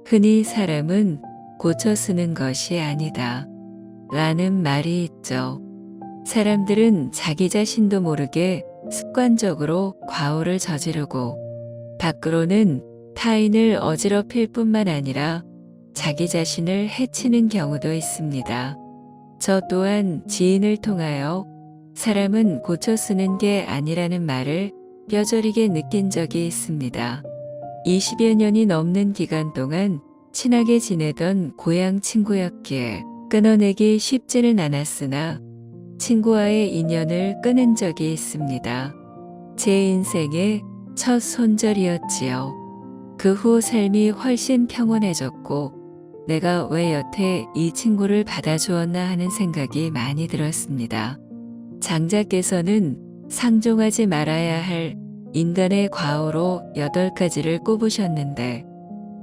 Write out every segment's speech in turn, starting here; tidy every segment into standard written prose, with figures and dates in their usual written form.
흔히 사람은 고쳐 쓰는 것이 아니다 라는 말이 있죠. 사람들은 자기 자신도 모르게 습관적으로 과오를 저지르고 밖으로는 타인을 어지럽힐 뿐만 아니라 자기 자신을 해치는 경우도 있습니다. 저 또한 지인을 통하여 사람은 고쳐 쓰는 게 아니라는 말을 뼈저리게 느낀 적이 있습니다. 20여 년이 넘는 기간 동안 친하게 지내던 고향 친구였기에 끊어내기 쉽지는 않았으나 친구와의 인연을 끊은 적이 있습니다. 제 인생의 첫 손절이었지요. 그 후 삶이 훨씬 평온해졌고 내가 왜 여태 이 친구를 받아주었나 하는 생각이 많이 들었습니다. 장자께서는 상종하지 말아야 할 인간의 과오로 8가지를 꼽으셨는데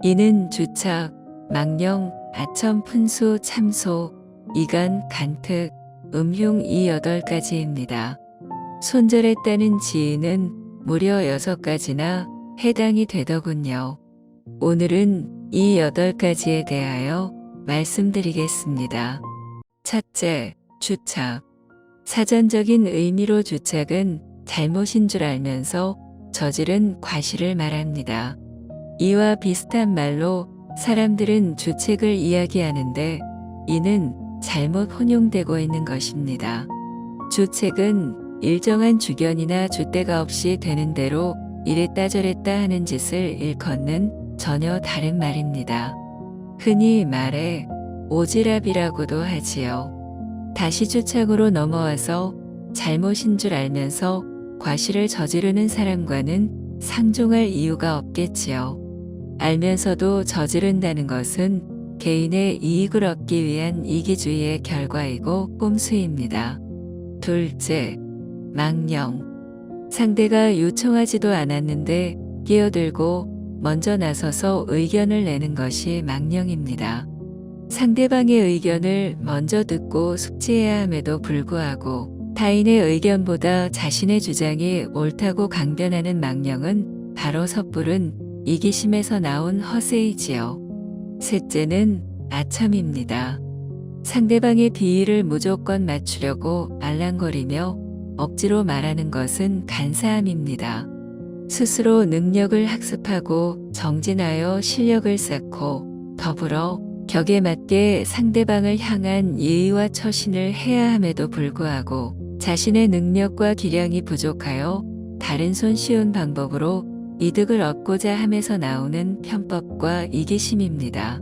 이는 주착, 망령, 아첨, 푼수, 참소, 이간, 간특, 음흉 이 8가지입니다. 손절했다는 지인은 무려 6가지나 해당이 되더군요. 오늘은 이 8가지에 대하여 말씀드리겠습니다. 첫째, 주착. 사전적인 의미로 주착은 잘못인 줄 알면서 저지른 과실을 말합니다. 이와 비슷한 말로 사람들은 주책을 이야기하는데 이는 잘못 혼용되고 있는 것입니다. 주책은 일정한 주견이나 줏대가 없이 되는 대로 이랬다 저랬다 하는 짓을 일컫는 전혀 다른 말입니다. 흔히 말해 오지랖이라고도 하지요. 다시 주착으로 넘어와서 잘못인 줄 알면서 과실을 저지르는 사람과는 상종할 이유가 없겠지요. 알면서도 저지른다는 것은 개인의 이익을 얻기 위한 이기주의의 결과이고 꼼수입니다. 둘째, 망령. 상대가 요청하지도 않았는데 끼어들고 먼저 나서서 의견을 내는 것이 망령입니다. 상대방의 의견을 먼저 듣고 숙지해야 함에도 불구하고 타인의 의견보다 자신의 주장이 옳다고 강변하는 망령은 바로 섣부른 이기심에서 나온 허세이지요. 셋째는 아첨입니다. 상대방의 비위를 무조건 맞추려고 알랑거리며 억지로 말하는 것은 간사함입니다. 스스로 능력을 학습하고 정진하여 실력을 쌓고 더불어 격에 맞게 상대방을 향한 예의와 처신을 해야 함에도 불구하고 자신의 능력과 기량이 부족하여 다른 손쉬운 방법으로 이득을 얻고자 함에서 나오는 편법과 이기심입니다.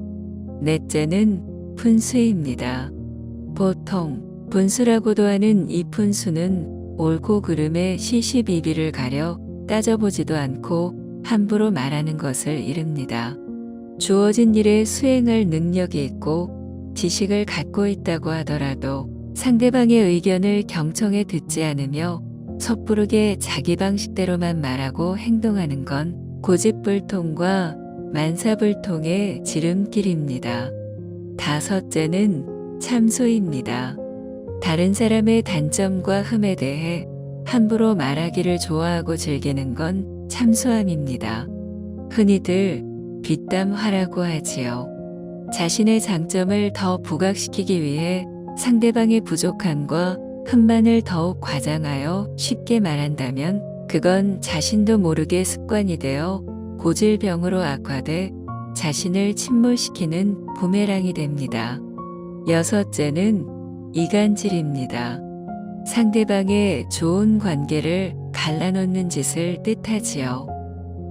넷째는 분수입니다. 보통 분수라고도 하는 이 분수는 옳고 그름의 시시비비를 가려 따져보지도 않고 함부로 말하는 것을 이릅니다. 주어진 일에 수행할 능력이 있고 지식을 갖고 있다고 하더라도 상대방의 의견을 경청해 듣지 않으며 섣부르게 자기 방식대로만 말하고 행동하는 건 고집불통과 만사불통의 지름길입니다. 다섯째는 참소입니다. 다른 사람의 단점과 흠에 대해 함부로 말하기를 좋아하고 즐기는 건 참소함입니다. 흔히들 뒷담화라고 하지요. 자신의 장점을 더 부각시키기 위해 상대방의 부족함과 흠만을 더욱 과장하여 쉽게 말한다면 그건 자신도 모르게 습관이 되어 고질병으로 악화돼 자신을 침몰시키는 부메랑이 됩니다. 여섯째는 이간질입니다. 상대방의 좋은 관계를 갈라놓는 짓을 뜻하지요.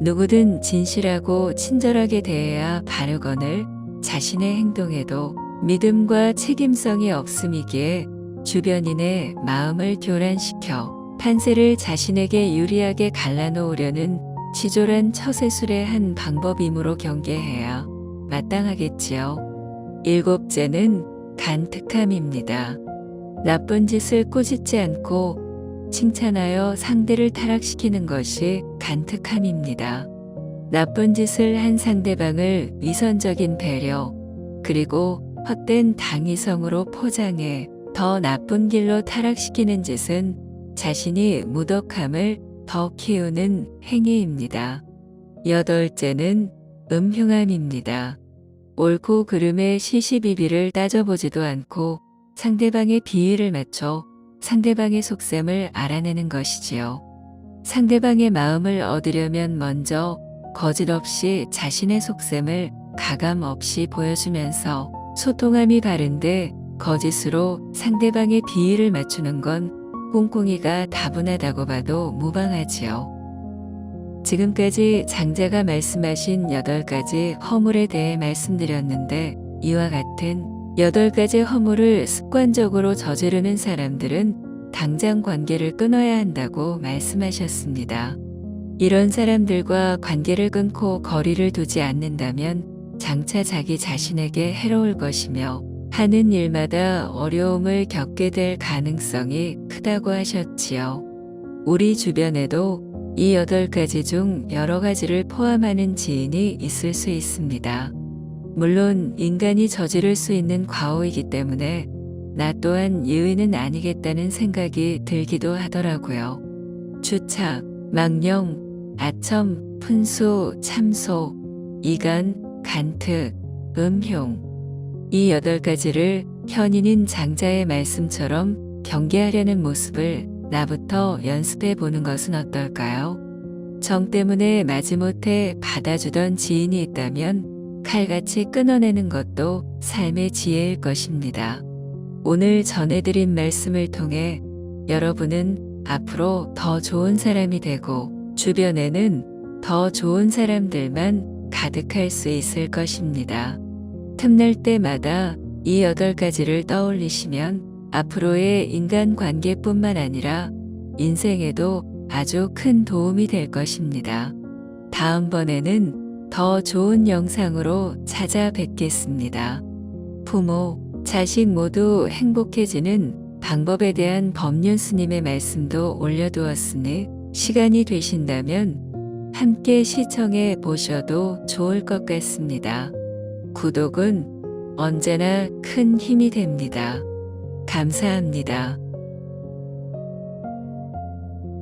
누구든 진실하고 친절하게 대해야 바르거늘 자신의 행동에도 믿음과 책임성이 없음이기에 주변인의 마음을 교란시켜 판세를 자신에게 유리하게 갈라놓으려는 치졸한 처세술의 한 방법이므로 경계해야 마땅하겠지요. 일곱째는 간특함입니다. 나쁜 짓을 꾸짖지 않고 칭찬하여 상대를 타락시키는 것이 간특함입니다. 나쁜 짓을 한 상대방을 위선적인 배려 그리고 헛된 당위성으로 포장해 더 나쁜 길로 타락시키는 짓은 자신이 무덕함을 더 키우는 행위입니다. 여덟째는 음흉함입니다. 옳고 그름의 시시비비를 따져보지도 않고 상대방의 비위를 맞춰 상대방의 속셈을 알아내는 것이지요. 상대방의 마음을 얻으려면 먼저 거짓 없이 자신의 속셈을 가감 없이 보여주면서 소통함이 바른데 거짓으로 상대방의 비위를 맞추는 건 꽁꽁이가 다분하다고 봐도 무방하지요. 지금까지 장자가 말씀하신 8가지 허물에 대해 말씀드렸는데 이와 같은 8가지 허물을 습관적으로 저지르는 사람들은 당장 관계를 끊어야 한다고 말씀하셨습니다. 이런 사람들과 관계를 끊고 거리를 두지 않는다면 장차 자기 자신에게 해로울 것이며 하는 일마다 어려움을 겪게 될 가능성이 크다고 하셨지요. 우리 주변에도 이 8가지 중 여러 가지를 포함하는 지인이 있을 수 있습니다. 물론 인간이 저지를 수 있는 과오이기 때문에 나 또한 예외는 아니겠다는 생각이 들기도 하더라고요. 주착, 망령, 아첨, 푼수, 참소, 이간, 간특, 음흉. 이 8가지를 현인인 장자의 말씀처럼 경계하려는 모습을 나부터 연습해 보는 것은 어떨까요? 정 때문에 마지못해 받아주던 지인이 있다면 칼같이 끊어내는 것도 삶의 지혜일 것입니다. 오늘 전해드린 말씀을 통해 여러분은 앞으로 더 좋은 사람이 되고 주변에는 더 좋은 사람들만 가득할 수 있을 것입니다. 틈날 때마다 이 8가지를 떠올리시면 앞으로의 인간관계뿐만 아니라 인생에도 아주 큰 도움이 될 것입니다. 다음번에는 더 좋은 영상으로 찾아뵙겠습니다. 부모, 자식 모두 행복해지는 방법에 대한 법륜 스님의 말씀도 올려두었으니 시간이 되신다면 함께 시청해 보셔도 좋을 것 같습니다. 구독은 언제나 큰 힘이 됩니다. 감사합니다.